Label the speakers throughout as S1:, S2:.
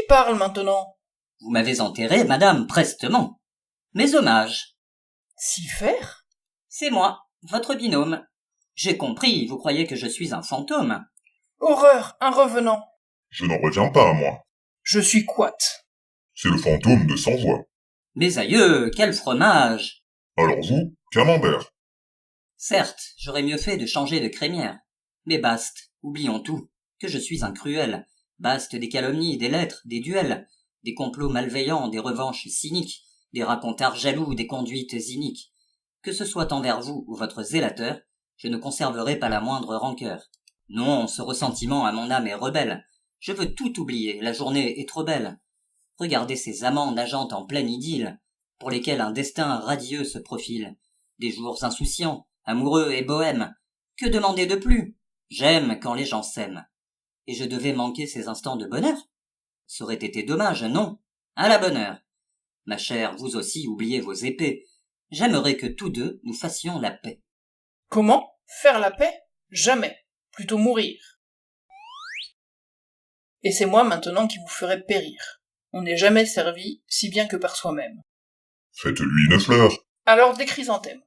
S1: parle maintenant?
S2: Vous m'avez enterré, madame, prestement. Mes hommages.
S1: Si faire?
S2: C'est moi, votre binôme. J'ai compris, vous croyez que je suis un fantôme.
S1: Horreur, un revenant.
S3: Je n'en reviens pas, moi.
S1: Je suis Quat.
S3: C'est le fantôme de Sans-Voix.
S2: Mes aïeux, quel fromage!
S3: Alors vous, Camembert.
S2: Certes, j'aurais mieux fait de changer de crémière. Mais baste, oublions tout, que je suis un cruel. Baste des calomnies, des lettres, des duels, des complots malveillants, des revanches cyniques, des racontards jaloux, des conduites iniques. Que ce soit envers vous ou votre zélateur, je ne conserverai pas la moindre rancœur. Non, ce ressentiment à mon âme est rebelle. Je veux tout oublier, la journée est trop belle. Regardez ces amants nageant en pleine idylle, pour lesquels un destin radieux se profile. Des jours insouciants, amoureux et bohèmes. Que demander de plus? J'aime quand les gens s'aiment. Et je devais manquer ces instants de bonheur? Ça aurait été dommage, non? À la bonne heure. Ma chère, vous aussi oubliez vos épées. J'aimerais que tous deux nous fassions la paix.
S1: Comment? Faire la paix? Jamais. Plutôt mourir. Et c'est moi maintenant qui vous ferai périr. On n'est jamais servi si bien que par soi-même.
S3: Faites-lui une fleur.
S1: Alors des chrysanthèmes.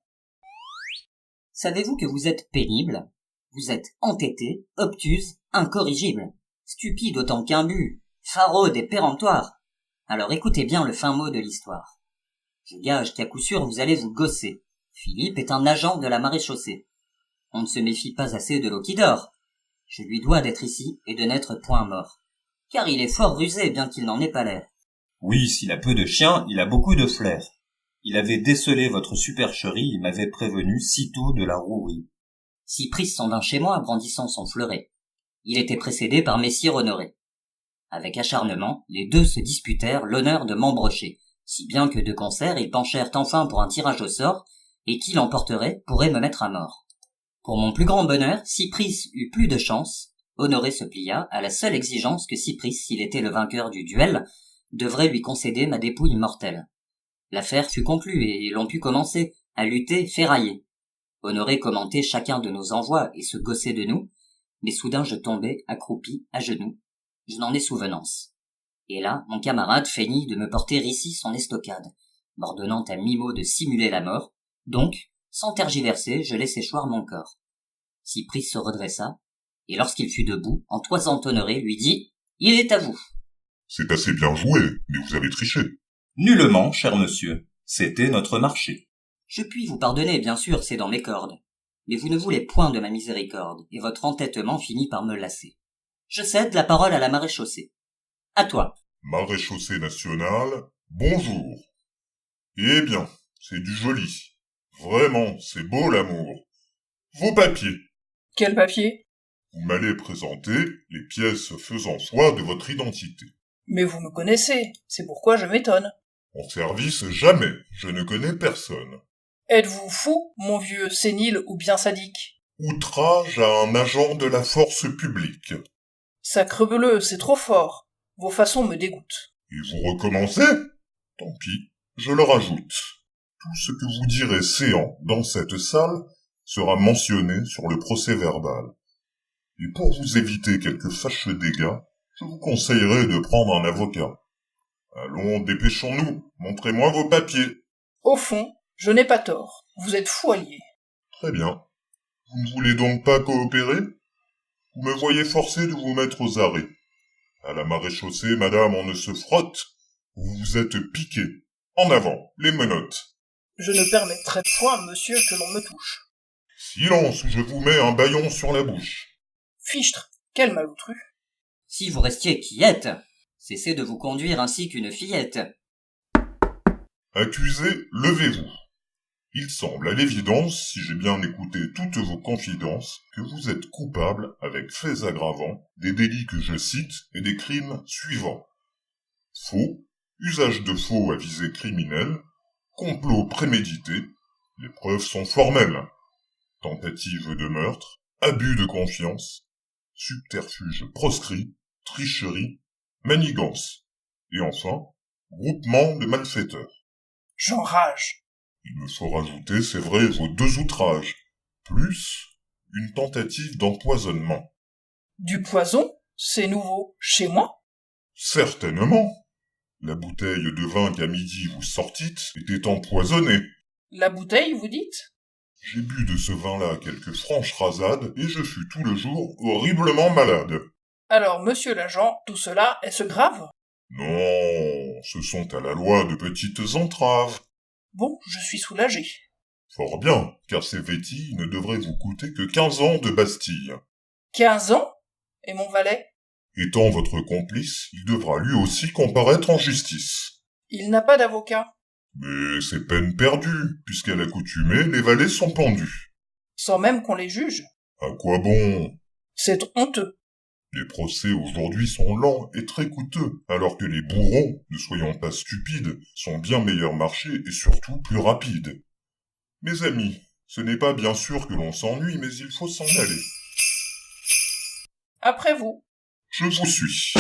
S2: Savez-vous que vous êtes pénible? Vous êtes entêté, obtuse, incorrigible, stupide autant qu'imbu, faraude et péremptoire. Alors écoutez bien le fin mot de l'histoire. Je gage qu'à coup sûr vous allez vous gosser. Philippe est un agent de la maréchaussée. On ne se méfie pas assez de l'eau qui dort. Je lui dois d'être ici et de n'être point mort. Car il est fort rusé bien qu'il n'en ait pas l'air.
S4: Oui, s'il a peu de chien, il a beaucoup de flair. Il avait décelé votre supercherie et m'avait prévenu sitôt de la rouerie.
S2: Cypris s'en vint chez moi brandissant son fleuret. Il était précédé par messire Honoré. Avec acharnement, les deux se disputèrent l'honneur de m'embrocher, si bien que de concert ils penchèrent enfin pour un tirage au sort, et qui l'emporterait pourrait me mettre à mort. Pour mon plus grand bonheur, Cypris eut plus de chance. Honoré se plia à la seule exigence que Cypris, s'il était le vainqueur du duel, devrait lui concéder ma dépouille mortelle. L'affaire fut conclue et l'on put commencer à lutter ferrailler. Honoré commentait chacun de nos envois et se gossait de nous, mais soudain je tombai, accroupi, à genoux. Je n'en ai souvenance. Et là, mon camarade feignit de me porter ici son estocade, m'ordonnant à mi-mot de simuler la mort, donc, sans tergiverser, je laissai choir mon corps. Cypris se redressa, et lorsqu'il fut debout, en toisant Honoré, lui dit « Il est à vous !»
S3: C'est assez bien joué, mais vous avez triché.
S4: Nullement, cher monsieur. C'était notre marché.
S2: Je puis vous pardonner, bien sûr, c'est dans mes cordes. Mais vous ne voulez point de ma miséricorde, et votre entêtement finit par me lasser. Je cède la parole à la maréchaussée. À toi.
S3: Maréchaussée nationale, bonjour. Eh bien, c'est du joli. Vraiment, c'est beau l'amour. Vos papiers.
S1: Quel papier?
S3: Vous m'allez présenter les pièces faisant foi de votre identité.
S1: Mais vous me connaissez, c'est pourquoi je m'étonne.
S3: En service, jamais, je ne connais personne.
S1: Êtes-vous fou, mon vieux sénile ou bien sadique?
S3: Outrage à un agent de la force publique.
S1: Sacrebleu, c'est trop fort. Vos façons me dégoûtent.
S3: Et vous recommencez? Tant pis, je le rajoute. Tout ce que vous direz séant dans cette salle sera mentionné sur le procès-verbal. Et pour vous éviter quelques fâcheux dégâts, je vous conseillerais de prendre un avocat. Allons, dépêchons-nous, montrez-moi vos papiers.
S1: Au fond, je n'ai pas tort. Vous êtes fou allié.
S3: Très bien. Vous ne voulez donc pas coopérer? Vous me voyez forcé de vous mettre aux arrêts. À la maréchaussée, madame, on ne se frotte. Vous vous êtes piqué. En avant, les menottes.
S1: Je ne permettrai point, monsieur, que l'on me touche.
S3: Silence, ou je vous mets un bâillon sur la bouche.
S1: Fichtre, quel malotru.
S2: Si vous restiez quiette, cessez de vous conduire ainsi qu'une fillette.
S3: Accusé, levez-vous. Il semble à l'évidence, si j'ai bien écouté toutes vos confidences, que vous êtes coupable, avec faits aggravants, des délits que je cite et des crimes suivants. Faux, usage de faux à visée criminelle, complot prémédité, les preuves sont formelles. Tentative de meurtre, abus de confiance, subterfuge proscrit, tricherie, manigance, et enfin, groupement de malfaiteurs.
S1: J'enrage.
S3: Il me faut rajouter, c'est vrai, vos 2 outrages, plus une tentative d'empoisonnement.
S1: Du poison? C'est nouveau. Chez moi?
S3: Certainement. La bouteille de vin qu'à midi vous sortîtes était empoisonnée.
S1: La bouteille, vous dites?
S3: J'ai bu de ce vin-là quelques franches rasades et je fus tout le jour horriblement malade.
S1: Alors, monsieur l'agent, tout cela est-ce grave?
S3: Non, ce sont à la loi de petites entraves.
S1: Bon, je suis soulagé.
S3: Fort bien, car ces vêtilles ne devraient vous coûter que 15 ans de Bastille.
S1: 15 ans? Et mon valet?
S3: Étant votre complice, il devra lui aussi comparaître en justice.
S1: Il n'a pas d'avocat.
S3: Mais c'est peine perdue, puisqu'à l'accoutumée, les valets sont pendus.
S1: Sans même qu'on les juge.
S3: À quoi bon?
S1: C'est honteux.
S3: Les procès aujourd'hui sont lents et très coûteux, alors que les bourreaux, ne soyons pas stupides, sont bien meilleurs marchés et surtout plus rapides. Mes amis, ce n'est pas bien sûr que l'on s'ennuie, mais il faut s'en aller.
S1: Après vous.
S3: Je vous suis.